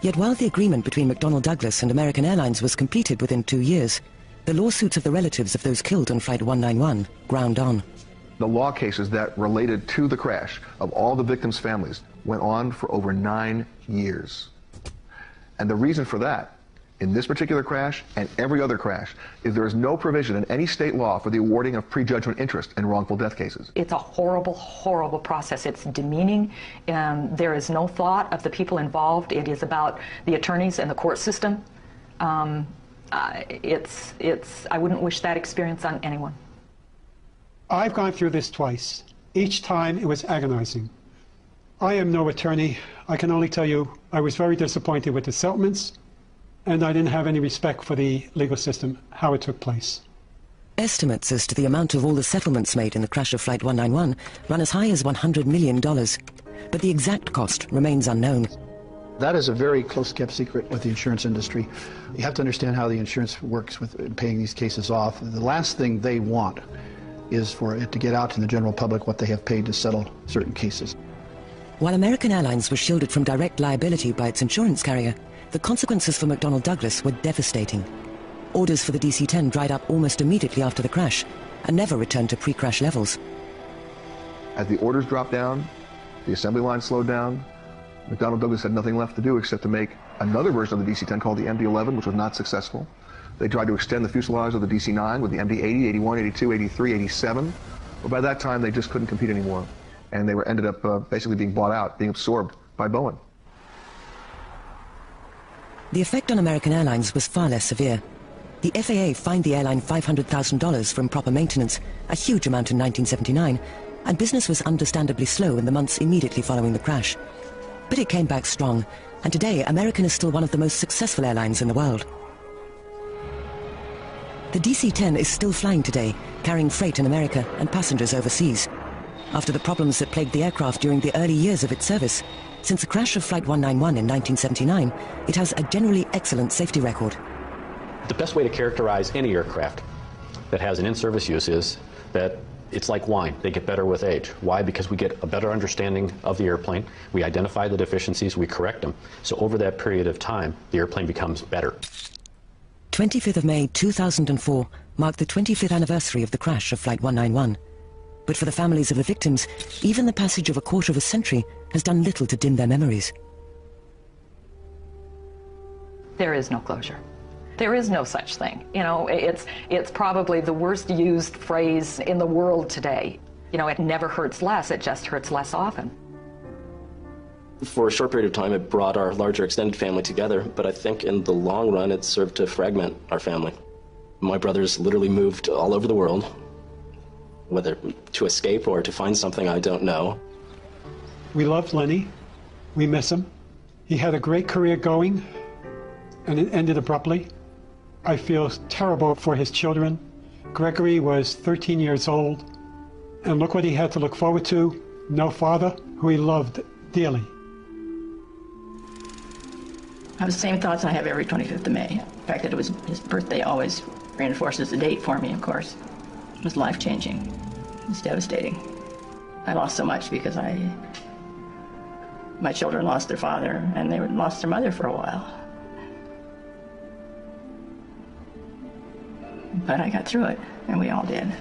Yet while the agreement between McDonnell Douglas and American Airlines was completed within 2 years, the lawsuits of the relatives of those killed on Flight 191 ground on. The law cases that related to the crash of all the victims' families went on for over 9 years. And the reason for that, in this particular crash and every other crash, is there is no provision in any state law for the awarding of prejudgment interest in wrongful death cases. It's a horrible, horrible process. It's demeaning. There is no thought of the people involved. It is about the attorneys and the court system. I wouldn't wish that experience on anyone. I've gone through this twice. Each time it was agonizing. I am no attorney. I can only tell you I was very disappointed with the settlements, and I didn't have any respect for the legal system, how it took place. Estimates as to the amount of all the settlements made in the crash of Flight 191 run as high as $100 million, but the exact cost remains unknown. That is a very close-kept secret with the insurance industry. You have to understand how the insurance works with paying these cases off. The last thing they want is for it to get out to the general public what they have paid to settle certain cases. While American Airlines was shielded from direct liability by its insurance carrier, the consequences for McDonnell Douglas were devastating. Orders for the DC-10 dried up almost immediately after the crash and never returned to pre-crash levels. As the orders dropped down, the assembly line slowed down, McDonnell Douglas had nothing left to do except to make another version of the DC-10 called the MD-11, which was not successful. They tried to extend the fuselage of the DC-9 with the MD-80, 81, 82, 83, 87, but by that time they just couldn't compete anymore. And they ended up basically being bought out, being absorbed by Boeing. The effect on American Airlines was far less severe. The FAA fined the airline $500,000 for improper maintenance, a huge amount in 1979, and business was understandably slow in the months immediately following the crash. But it came back strong, and today American is still one of the most successful airlines in the world. The DC-10 is still flying today, carrying freight in America and passengers overseas. After the problems that plagued the aircraft during the early years of its service, since the crash of Flight 191 in 1979, it has a generally excellent safety record. The best way to characterize any aircraft that has an in-service use is that it's like wine. They get better with age. Why? Because we get a better understanding of the airplane. We identify the deficiencies, we correct them. So over that period of time, the airplane becomes better. 25th of May 2004 marked the 25th anniversary of the crash of Flight 191. But for the families of the victims, even the passage of a quarter of a century has done little to dim their memories. There is no closure. There is no such thing. You know, it's probably the worst used phrase in the world today. You know, it never hurts less, it just hurts less often. For a short period of time, it brought our larger extended family together, but I think in the long run, it served to fragment our family. My brothers literally moved all over the world, whether to escape or to find something, I don't know. We loved Lenny. We miss him. He had a great career going, and it ended abruptly. I feel terrible for his children. Gregory was 13 years old, and look what he had to look forward to. No father, who he loved dearly. I have the same thoughts I have every 25th of May. The fact that it was his birthday always reinforces the date for me, of course. It was life-changing. It was devastating. I lost so much because my children lost their father, and they lost their mother for a while. But I got through it, and we all did.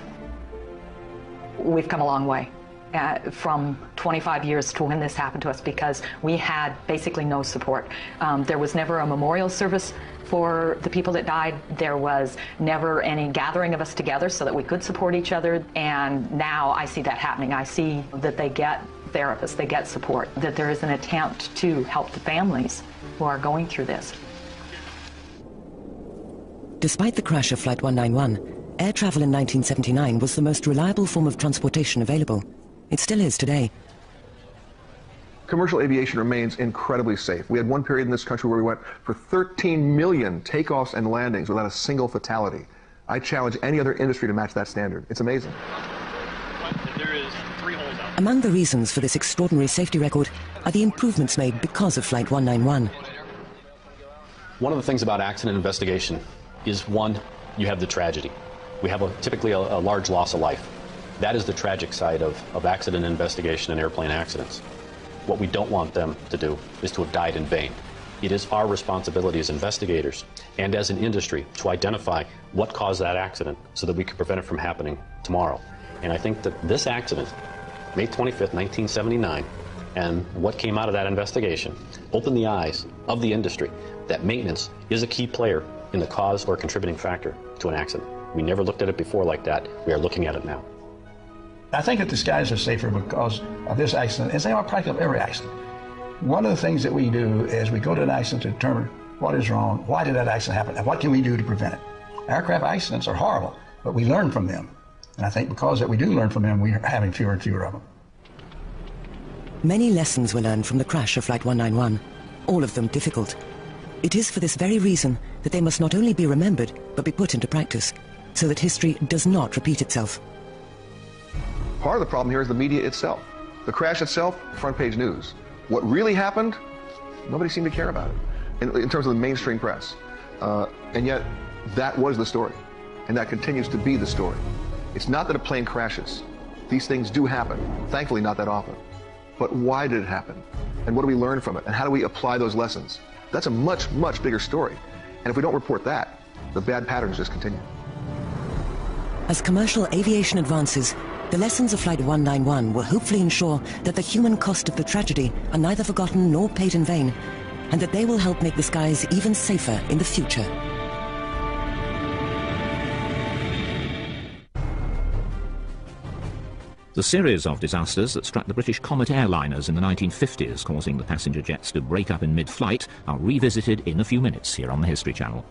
We've come a long way from 25 years to when this happened to us, because we had basically no support. There was never a memorial service for the people that died. There was never any gathering of us together so that we could support each other, and now I see that happening. I see that they get therapists, they get support, that there is an attempt to help the families who are going through this. Despite the crash of Flight 191, air travel in 1979 was the most reliable form of transportation available. It still is today. Commercial aviation remains incredibly safe. We had one period in this country where we went for 13 million takeoffs and landings without a single fatality. I challenge any other industry to match that standard. It's amazing. There is 3 holes out. Among the reasons for this extraordinary safety record are the improvements made because of Flight 191. One of the things about accident investigation is, one, you have the tragedy. We have typically a large loss of life. That is the tragic side of accident investigation and airplane accidents. What we don't want them to do is to have died in vain. It is our responsibility as investigators and as an industry to identify what caused that accident so that we can prevent it from happening tomorrow. And I think that this accident, May 25th, 1979, and what came out of that investigation opened the eyes of the industry that maintenance is a key player in the cause or contributing factor to an accident. We never looked at it before like that. We are looking at it now. I think that the skies are safer because of this accident, as they are practically of every accident. One of the things that we do is we go to an accident to determine what is wrong, why did that accident happen, and what can we do to prevent it. Aircraft accidents are horrible, but we learn from them. And I think because that we do learn from them, we are having fewer and fewer of them. Many lessons were learned from the crash of Flight 191, all of them difficult. It is for this very reason that they must not only be remembered, but be put into practice, so that history does not repeat itself. Part of the problem here is the media itself. The crash itself, front page news. What really happened, nobody seemed to care about it in terms of the mainstream press. And yet, that was the story. And that continues to be the story. It's not that a plane crashes. These things do happen. Thankfully, not that often. But why did it happen? And what do we learn from it? And how do we apply those lessons? That's a much, much bigger story. And if we don't report that, the bad patterns just continue. As commercial aviation advances, the lessons of Flight 191 will hopefully ensure that the human cost of the tragedy are neither forgotten nor paid in vain, and that they will help make the skies even safer in the future. The series of disasters that struck the British Comet airliners in the 1950s, causing the passenger jets to break up in mid-flight, are revisited in a few minutes here on the History Channel.